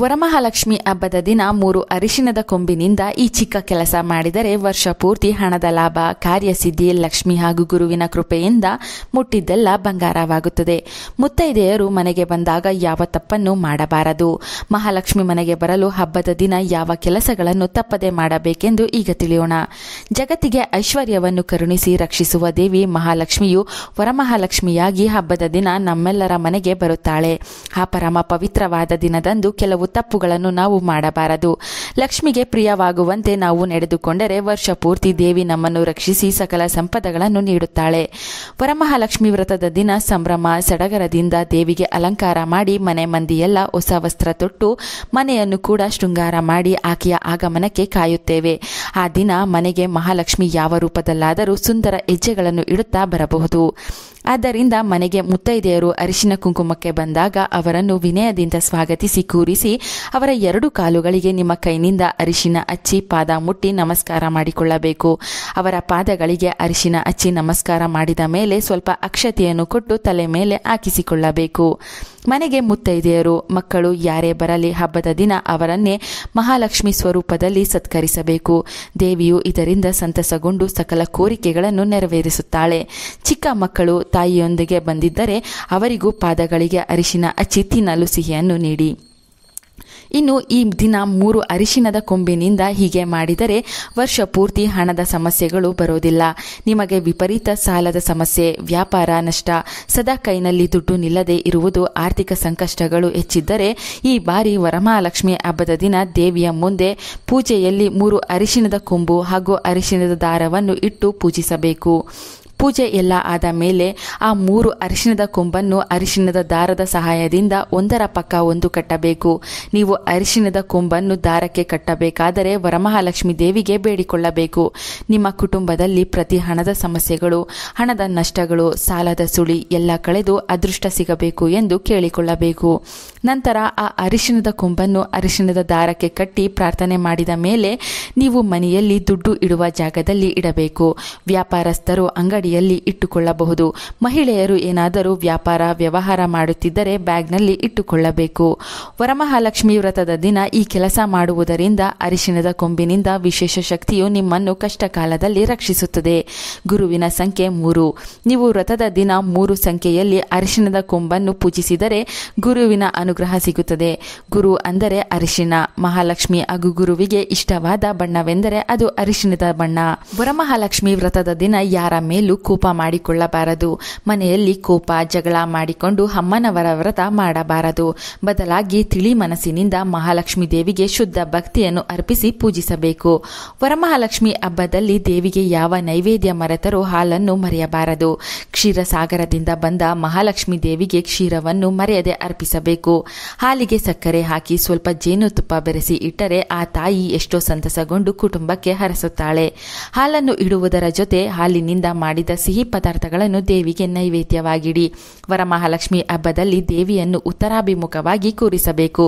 ವರಮಹಾಲಕ್ಷ್ಮಿ ಹಬ್ಬದ ದಿನ 3 ಅರಿಶಿಣದ ಕೊಂಬಿನಿಂದ ಈ ಚಿಕ್ಕ ಕೆಲಸ ಮಾಡಿದರೆ ವರ್ಷ ಪೂರ್ತಿ ಹಣದ ಲಾಭ, ಕಾರ್ಯಸಿದ್ಧಿ, ಲಕ್ಷ್ಮಿ ಹಾಗೂ ಗುರುವಿನ ಕೃಪೆಯಿಂದ ಮುಟ್ಟಿದ್ದೆಲ್ಲ ಬಂಗಾರವಾಗುತ್ತದೆ. ಮುತ್ತೈದೆಯರು ಮನೆಗೆ ಬಂದಾಗ ಯಾವ ತಪ್ಪನ್ನು ಮಾಡಬಾರದು. ಮಹಾಲಕ್ಷ್ಮಿ ಮನೆಗೆ ಬರಲು ಹಬ್ಬದ ದಿನ ಯಾವ ಕೆಲಸಗಳನ್ನು ತಪ್ಪದೆ ಮಾಡಬೇಕೆಂದು ಈಗ ತಿಳಿಯೋಣ. ಜಗತ್ತಿಗೆ ಐಶ್ವರ್ಯವನ್ನು ಕರುಣಿಸಿ ರಕ್ಷಿಸುವ ದೇವಿ ಮಹಾಲಕ್ಷ್ಮಿಯು ವರಮಹಾಲಕ್ಷ್ಮಿಯಾಗಿ ಹಬ್ಬದ ದಿನ ನಮ್ಮೆಲ್ಲರ ಮನೆಗೆ ಬರುತ್ತಾಳೆ. ಆ ಪರಮ ಪವಿತ್ರವಾದ ದಿನದಂದು ಕೆಲವು ತಪ್ಪುಗಳನ್ನು ನಾವು ಮಾಡಬಾರದು. ಲಕ್ಷ್ಮಿಗೆ ಪ್ರಿಯವಾಗುವಂತೆ ನಾವು ನಡೆದುಕೊಂಡರೆ ವರ್ಷ ಪೂರ್ತಿ ದೇವಿ ನಮ್ಮನ್ನು ರಕ್ಷಿಸಿ ಸಕಲ ಸಂಪದಗಳನ್ನು ನೀಡುತ್ತಾಳೆ. ವರಮಹಾಲಕ್ಷ್ಮಿ ವ್ರತದ ದಿನ ಸಂಭ್ರಮ ಸಡಗರದಿಂದ ದೇವಿಗೆ ಅಲಂಕಾರ ಮಾಡಿ ಮನೆ ಮಂದಿಯೆಲ್ಲ ಹೊಸ ವಸ್ತ್ರ ತೊಟ್ಟು ಮನೆಯನ್ನು ಕೂಡ ಶೃಂಗಾರ ಮಾಡಿ ಆಕೆಯ ಆಗಮನಕ್ಕೆ ಕಾಯುತ್ತೇವೆ. ಆ ದಿನ ಮನೆಗೆ ಮಹಾಲಕ್ಷ್ಮಿ ಯಾವ ರೂಪದಲ್ಲಾದರೂ ಸುಂದರ ಹೆಜ್ಜೆಗಳನ್ನು ಇಡುತ್ತಾ ಬರಬಹುದು. ಆದ್ದರಿಂದ ಮನೆಗೆ ಮುತ್ತೈದೆಯರು ಅರಿಶಿನ ಕುಂಕುಮಕ್ಕೆ ಬಂದಾಗ ಅವರನ್ನು ವಿನಯದಿಂದ ಸ್ವಾಗತಿಸಿ ಕೂರಿಸಿ ಅವರ 2 ಕಾಲುಗಳಿಗೆ ನಿಮ್ಮ ಕೈನಿಂದ ಅರಿಶಿನ ಹಚ್ಚಿ ಪಾದ ಮುಟ್ಟಿ ನಮಸ್ಕಾರ ಮಾಡಿಕೊಳ್ಳಬೇಕು. ಅವರ ಪಾದಗಳಿಗೆ ಅರಿಶಿನ ಹಚ್ಚಿ ನಮಸ್ಕಾರ ಮಾಡಿದ ಮೇಲೆ ಸ್ವಲ್ಪ ಅಕ್ಷತೆಯನ್ನು ಕೊಟ್ಟು ತಲೆ ಮೇಲೆ ಹಾಕಿಸಿಕೊಳ್ಳಬೇಕು. ಮನೆಗೆ ಮುತ್ತೈದೆಯರು ಮಕ್ಕಳು ಯಾರೇ ಬರಲಿ ಹಬ್ಬದ ದಿನ ಅವರನ್ನೇ ಮಹಾಲಕ್ಷ್ಮಿ ಸ್ವರೂಪದಲ್ಲಿ ಸತ್ಕರಿಸಬೇಕು. ದೇವಿಯು ಇದರಿಂದ ಸಂತಸಗೊಂಡು ಸಕಲ ಕೋರಿಕೆಗಳನ್ನು ನೆರವೇರಿಸುತ್ತಾಳೆ. ಚಿಕ್ಕ ಮಕ್ಕಳು ತಾಯಿಯೊಂದಿಗೆ ಬಂದಿದ್ದರೆ ಅವರಿಗೂ ಪಾದಗಳಿಗೆ ಅರಿಶಿನ ಹಚ್ಚಿ ತಿನ್ನಲು ಸಿಹಿಯನ್ನು ನೀಡಿ. ಇನ್ನು ಈ ದಿನ 3 ಅರಿಶಿಣದ ಕೊಂಬಿನಿಂದ ಹೀಗೆ ಮಾಡಿದರೆ ವರ್ಷ ಪೂರ್ತಿ ಹಣದ ಸಮಸ್ಯೆಗಳು ಬರೋದಿಲ್ಲ. ನಿಮಗೆ ವಿಪರೀತ ಸಾಲದ ಸಮಸ್ಯೆ, ವ್ಯಾಪಾರ ನಷ್ಟ, ಸದಾ ಕೈನಲ್ಲಿ ದುಡ್ಡು ನಿಲ್ಲದೆ ಇರುವುದು, ಆರ್ಥಿಕ ಸಂಕಷ್ಟಗಳು ಹೆಚ್ಚಿದ್ದರೆ ಈ ಬಾರಿ ವರಮಹಾಲಕ್ಷ್ಮಿ ಹಬ್ಬದ ದಿನ ದೇವಿಯ ಮುಂದೆ ಪೂಜೆಯಲ್ಲಿ 3 ಅರಿಶಿಣದ ಕೊಂಬು ಹಾಗೂ ಅರಿಶಿಣದ ದಾರವನ್ನು ಇಟ್ಟು ಪೂಜಿಸಬೇಕು. ಪೂಜೆ ಎಲ್ಲ ಆದ ಮೇಲೆ ಆ 3 ಅರಿಶಿಣದ ಕೊಂಬನ್ನು ಅರಿಶಿಣದ ದಾರದ ಸಹಾಯದಿಂದ ಒಂದರ ಪಕ್ಕ ಒಂದು ಕಟ್ಟಬೇಕು. ನೀವು ಅರಿಶಿಣದ ಕೊಂಬನ್ನು ದಾರಕ್ಕೆ ಕಟ್ಟಬೇಕಾದರೆ ವರಮಹಾಲಕ್ಷ್ಮಿ ದೇವಿಗೆ ಬೇಡಿಕೊಳ್ಳಬೇಕು. ನಿಮ್ಮ ಕುಟುಂಬದಲ್ಲಿ ಪ್ರತಿ ಹಣದ ಸಮಸ್ಯೆಗಳು, ಹಣದ ನಷ್ಟಗಳು, ಸಾಲದ ಸುಳಿ ಎಲ್ಲ ಕಳೆದು ಅದೃಷ್ಟ ಸಿಗಬೇಕು ಎಂದು ಕೇಳಿಕೊಳ್ಳಬೇಕು. ನಂತರ ಆ ಅರಿಶಿಣದ ಕೊಂಬನ್ನು ಅರಿಶಿಣದ ದಾರಕ್ಕೆ ಕಟ್ಟಿ ಪ್ರಾರ್ಥನೆ ಮಾಡಿದ ಮೇಲೆ ನೀವು ಮನೆಯಲ್ಲಿ ದುಡ್ಡು ಇಡುವ ಜಾಗದಲ್ಲಿ ಇಡಬೇಕು. ವ್ಯಾಪಾರಸ್ಥರು ಅಂಗಡಿಯಲ್ಲಿ ಇಟ್ಟುಕೊಳ್ಳಬಹುದು. ಮಹಿಳೆಯರು ಏನಾದರೂ ವ್ಯಾಪಾರ ವ್ಯವಹಾರ ಮಾಡುತ್ತಿದ್ದರೆ ಬ್ಯಾಗ್ನಲ್ಲಿ ಇಟ್ಟುಕೊಳ್ಳಬೇಕು. ವರಮಹಾಲಕ್ಷ್ಮಿ ವ್ರತದ ದಿನ ಈ ಕೆಲಸ ಮಾಡುವುದರಿಂದ ಅರಿಶಿಣದ ಕೊಂಬಿನಿಂದ ವಿಶೇಷ ಶಕ್ತಿಯು ನಿಮ್ಮನ್ನು ಕಷ್ಟ ಕಾಲದಲ್ಲಿ ರಕ್ಷಿಸುತ್ತದೆ. ಗುರುವಿನ ಸಂಖ್ಯೆ 3. ನೀವು ವ್ರತದ ದಿನ 3 ಸಂಖ್ಯೆಯಲ್ಲಿ ಅರಿಶಿಣದ ಕೊಂಬನ್ನು ಪೂಜಿಸಿದರೆ ಗುರುವಿನ ಅನುಗ್ರಹ ಸಿಗುತ್ತದೆ. ಗುರು ಅಂದರೆ ಅರಿಶಿಣ. ಮಹಾಲಕ್ಷ್ಮಿ ಹಾಗೂ ಗುರುವಿಗೆ ಇಷ್ಟವಾದ ಬಣ್ಣವೆಂದರೆ ಅದು ಅರಿಶಿಣದ ಬಣ್ಣ. ವರಮಹಾಲಕ್ಷ್ಮಿ ವ್ರತದ ದಿನ ಯಾರ ಮೇಲೂ ಕೋಪ ಮಾಡಿಕೊಳ್ಳಬಾರದು. ಮನೆಯಲ್ಲಿ ಕೋಪ ಜಗಳ ಮಾಡಿಕೊಂಡು ಅಮ್ಮನವರ ವ್ರತ ಮಾಡಬಾರದು. ಬದಲಾಗಿ ತಿಳಿ ಮನಸ್ಸಿನಿಂದ ಮಹಾಲಕ್ಷ್ಮಿ ದೇವಿಗೆ ಶುದ್ಧ ಭಕ್ತಿಯನ್ನು ಅರ್ಪಿಸಿ ಪೂಜಿಸಬೇಕು. ವರಮಹಾಲಕ್ಷ್ಮಿ ಹಬ್ಬದಲ್ಲಿ ದೇವಿಗೆ ಯಾವ ನೈವೇದ್ಯ ಮರೆತರೂ ಹಾಲನ್ನು ಮರೆಯಬಾರದು. ಕ್ಷೀರಸಾಗರದಿಂದ ಬಂದ ಮಹಾಲಕ್ಷ್ಮಿ ದೇವಿಗೆ ಕ್ಷೀರವನ್ನು ಮರೆಯದೆ ಅರ್ಪಿಸಬೇಕು. ಹಾಲಿಗೆ ಸಕ್ಕರೆ ಹಾಕಿ ಸ್ವಲ್ಪ ಜೇನುತುಪ್ಪ ಬೆರೆಸಿ ಇಟ್ಟರೆ ಆ ತಾಯಿ ಎಷ್ಟೋ ಸಂತಸಗೊಂಡು ಕುಟುಂಬಕ್ಕೆ ಹರಸುತ್ತಾಳೆ. ಹಾಲನ್ನು ಇಡುವುದರ ಜೊತೆ ಹಾಲಿನಿಂದ ಮಾಡಿದ ಸಿಹಿ ಪದಾರ್ಥಗಳನ್ನು ದೇವಿಗೆ ನೈವೇದ್ಯವಾಗಿಡಿ. ವರಮಹಾಲಕ್ಷ್ಮಿ ಹಬ್ಬದಲ್ಲಿ ದೇವಿಯನ್ನು ಉತ್ತರಾಭಿಮುಖವಾಗಿ ಕೂರಿಸಬೇಕು.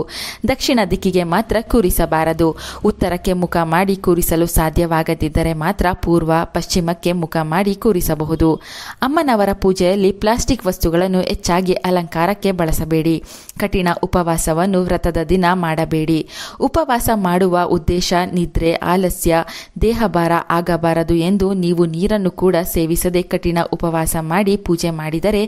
ದಕ್ಷಿಣ ದಿಕ್ಕಿಗೆ ಮಾತ್ರ ಕೂರಿಸಬಾರದು. ಉತ್ತರಕ್ಕೆ ಮುಖ ಮಾಡಿ ಕೂರಿಸಲು ಸಾಧ್ಯವಾಗದಿದ್ದರೆ ಮಾತ್ರ ಪೂರ್ವ ಪಶ್ಚಿಮಕ್ಕೆ ಮುಖ ಮಾಡಿ ಕೂರಿಸಬಹುದು. ಅಮ್ಮನವರ ಪೂಜೆಯಲ್ಲಿ ಪ್ಲಾಸ್ಟಿಕ್ ವಸ್ತುಗಳನ್ನು ಹೆಚ್ಚಾಗಿ ಅಲಂಕಾರಕ್ಕೆ ಬಳಸಬೇಡಿ. ಕಠಿಣ ಉಪವಾಸವನ್ನು ವ್ರತದ ದಿನ ಮಾಡಬೇಡಿ. ಉಪವಾಸ ಮಾಡುವ ಉದ್ದೇಶ ನಿದ್ರೆ, ಆಲಸ್ಯ, ದೇಹಭಾರ ಆಗಬಾರದು ಎಂದು ನೀವು ನೀರನ್ನು ಕೂಡ ಸೇವಿಸದೆ ಕಠಿಣ ಉಪವಾಸ ಮಾಡಿ ಪೂಜೆ ಮಾಡಿದರೆ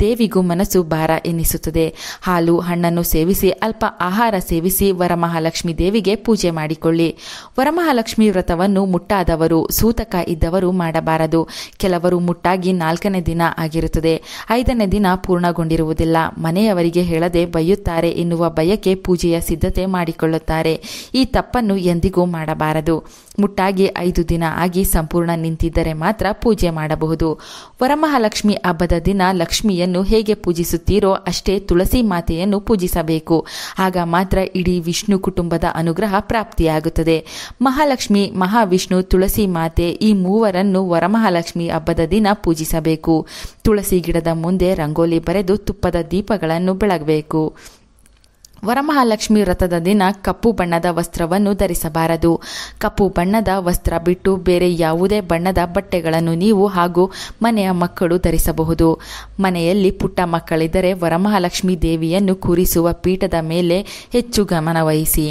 ದೇವಿಗೂ ಮನಸ್ಸು ಭಾರ ಎನ್ನಿಸುತ್ತದೆ. ಹಾಲು ಹಣ್ಣನ್ನು ಸೇವಿಸಿ ಅಲ್ಪ ಆಹಾರ ಸೇವಿಸಿ ವರಮಹಾಲಕ್ಷ್ಮಿ ದೇವಿಗೆ ಪೂಜೆ ಮಾಡಿಕೊಳ್ಳಿ. ವರಮಹಾಲಕ್ಷ್ಮಿ ವ್ರತವನ್ನು ಮುಟ್ಟಾದವರು, ಸೂತಕ ಇದ್ದವರು ಮಾಡಬಾರದು. ಕೆಲವರು ಮುಟ್ಟಾಗಿ 4ನೇ ದಿನ ಆಗಿರುತ್ತದೆ, 5ನೇ ದಿನ ಪೂರ್ಣಗೊಂಡಿರುವುದಿಲ್ಲ. ಮನೆಯವರಿಗೆ ಹೇಳದೆ ಬೈಯುತ್ತಾರೆ ಎನ್ನುವ ಭಯಕ್ಕೆ ಪೂಜೆಯ ಸಿದ್ಧತೆ ಮಾಡಿಕೊಳ್ಳುತ್ತಾರೆ. ಈ ತಪ್ಪನ್ನು ಎಂದಿಗೂ ಮಾಡಬಾರದು. ಮುಟ್ಟಾಗಿ 5 ದಿನ ಆಗಿ ಸಂಪೂರ್ಣ ನಿಂತಿದ್ದರೆ ಮಾತ್ರ ಪೂಜೆ ಮಾಡಬಹುದು. ವರಮಹಾಲಕ್ಷ್ಮಿ ಹಬ್ಬದ ದಿನ ಲಕ್ಷ್ಮಿಯನ್ನು ಹೇಗೆ ಪೂಜಿಸುತ್ತೀರೋ ಅಷ್ಟೇ ತುಳಸಿ ಮಾತೆಯನ್ನು ಪೂಜಿಸಬೇಕು. ಆಗ ಮಾತ್ರ ಇಡೀ ವಿಷ್ಣು ಕುಟುಂಬದ ಅನುಗ್ರಹ ಪ್ರಾಪ್ತಿಯಾಗುತ್ತದೆ. ಮಹಾಲಕ್ಷ್ಮಿ, ಮಹಾವಿಷ್ಣು, ತುಳಸಿ ಮಾತೆ ಈ ಮೂವರನ್ನು ವರಮಹಾಲಕ್ಷ್ಮಿ ಹಬ್ಬದ ದಿನ ಪೂಜಿಸಬೇಕು. ತುಳಸಿ ಗಿಡದ ಮುಂದೆ ರಂಗೋಲಿ ಬರೆದು ತುಪ್ಪದ ದೀಪಗಳನ್ನು ಬೆಳಗಬೇಕು. ವರಮಹಾಲಕ್ಷ್ಮಿ ವ್ರತದ ದಿನ ಕಪ್ಪು ಬಣ್ಣದ ವಸ್ತ್ರವನ್ನು ಧರಿಸಬಾರದು. ಕಪ್ಪು ಬಣ್ಣದ ವಸ್ತ್ರ ಬಿಟ್ಟು ಬೇರೆ ಯಾವುದೇ ಬಣ್ಣದ ಬಟ್ಟೆಗಳನ್ನು ನೀವು ಹಾಗೂ ಮನೆಯ ಮಕ್ಕಳು ಧರಿಸಬಹುದು. ಮನೆಯಲ್ಲಿ ಪುಟ್ಟ ಮಕ್ಕಳಿದ್ದರೆ ವರಮಹಾಲಕ್ಷ್ಮಿ ದೇವಿಯನ್ನು ಕೂರಿಸುವ ಪೀಠದ ಮೇಲೆ ಹೆಚ್ಚು ಗಮನವಹಿಸಿ.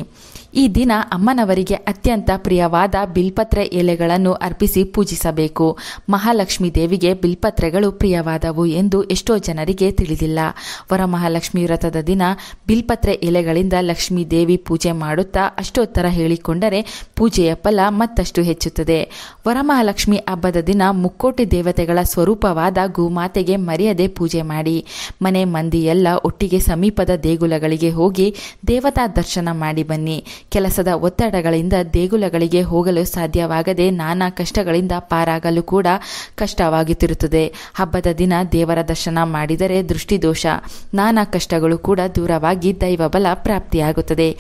ಈ ದಿನ ಅಮ್ಮನವರಿಗೆ ಅತ್ಯಂತ ಪ್ರಿಯವಾದ ಬಿಲ್ಪತ್ರೆ ಎಲೆಗಳನ್ನು ಅರ್ಪಿಸಿ ಪೂಜಿಸಬೇಕು. ಮಹಾಲಕ್ಷ್ಮಿ ದೇವಿಗೆ ಬಿಲ್ಪತ್ರೆಗಳು ಪ್ರಿಯವಾದವು ಎಂದು ಎಷ್ಟೋ ಜನರಿಗೆ ತಿಳಿದಿಲ್ಲ. ವರಮಹಾಲಕ್ಷ್ಮಿ ವ್ರತದ ದಿನ ಬಿಲ್ಪತ್ರೆ ಎಲೆಗಳಿಂದ ಲಕ್ಷ್ಮೀ ದೇವಿ ಪೂಜೆ ಮಾಡುತ್ತಾ ಅಷ್ಟೋತ್ತರ ಹೇಳಿಕೊಂಡರೆ ಪೂಜೆಯ ಫಲ ಮತ್ತಷ್ಟು ಹೆಚ್ಚುತ್ತದೆ. ವರಮಹಾಲಕ್ಷ್ಮಿ ಹಬ್ಬದ ದಿನ ಮುಕ್ಕೋಟಿ ದೇವತೆಗಳ ಸ್ವರೂಪವಾದ ಗೋಮಾತೆಗೆ ಮರೆಯದೆ ಪೂಜೆ ಮಾಡಿ. ಮನೆ ಮಂದಿಯೆಲ್ಲ ಒಟ್ಟಿಗೆ ಸಮೀಪದ ದೇಗುಲಗಳಿಗೆ ಹೋಗಿ ದೇವತಾ ದರ್ಶನ ಮಾಡಿ ಬನ್ನಿ. ಕೆಲಸದ ಒತ್ತಡಗಳಿಂದ ದೇಗುಲಗಳಿಗೆ ಹೋಗಲು ಸಾಧ್ಯವಾಗದೆ ನಾನಾ ಕಷ್ಟಗಳಿಂದ ಪಾರಾಗಲು ಕೂಡ ಕಷ್ಟವಾಗುತ್ತಿರುತ್ತದೆ. ಹಬ್ಬದ ದಿನ ದೇವರ ದರ್ಶನ ಮಾಡಿದರೆ ದೃಷ್ಟಿದೋಷ, ನಾನಾ ಕಷ್ಟಗಳು ಕೂಡ ದೂರವಾಗಿ ದೈವಬಲ ಪ್ರಾಪ್ತಿಯಾಗುತ್ತದೆ.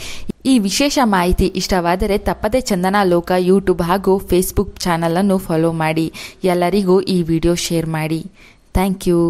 ಈ ವಿಶೇಷ ಮಾಹಿತಿ ಇಷ್ಟವಾದರೆ ತಪ್ಪದೆ ಚಂದನಾ ಲೋಕ ಯೂಟ್ಯೂಬ್ ಹಾಗೂ ಫೇಸ್ಬುಕ್ ಚಾನಲ್ ಅನ್ನು ಫಾಲೋ ಮಾಡಿ. ಎಲ್ಲರಿಗೂ ಈ ವಿಡಿಯೋ ಶೇರ್ ಮಾಡಿ. Thank you.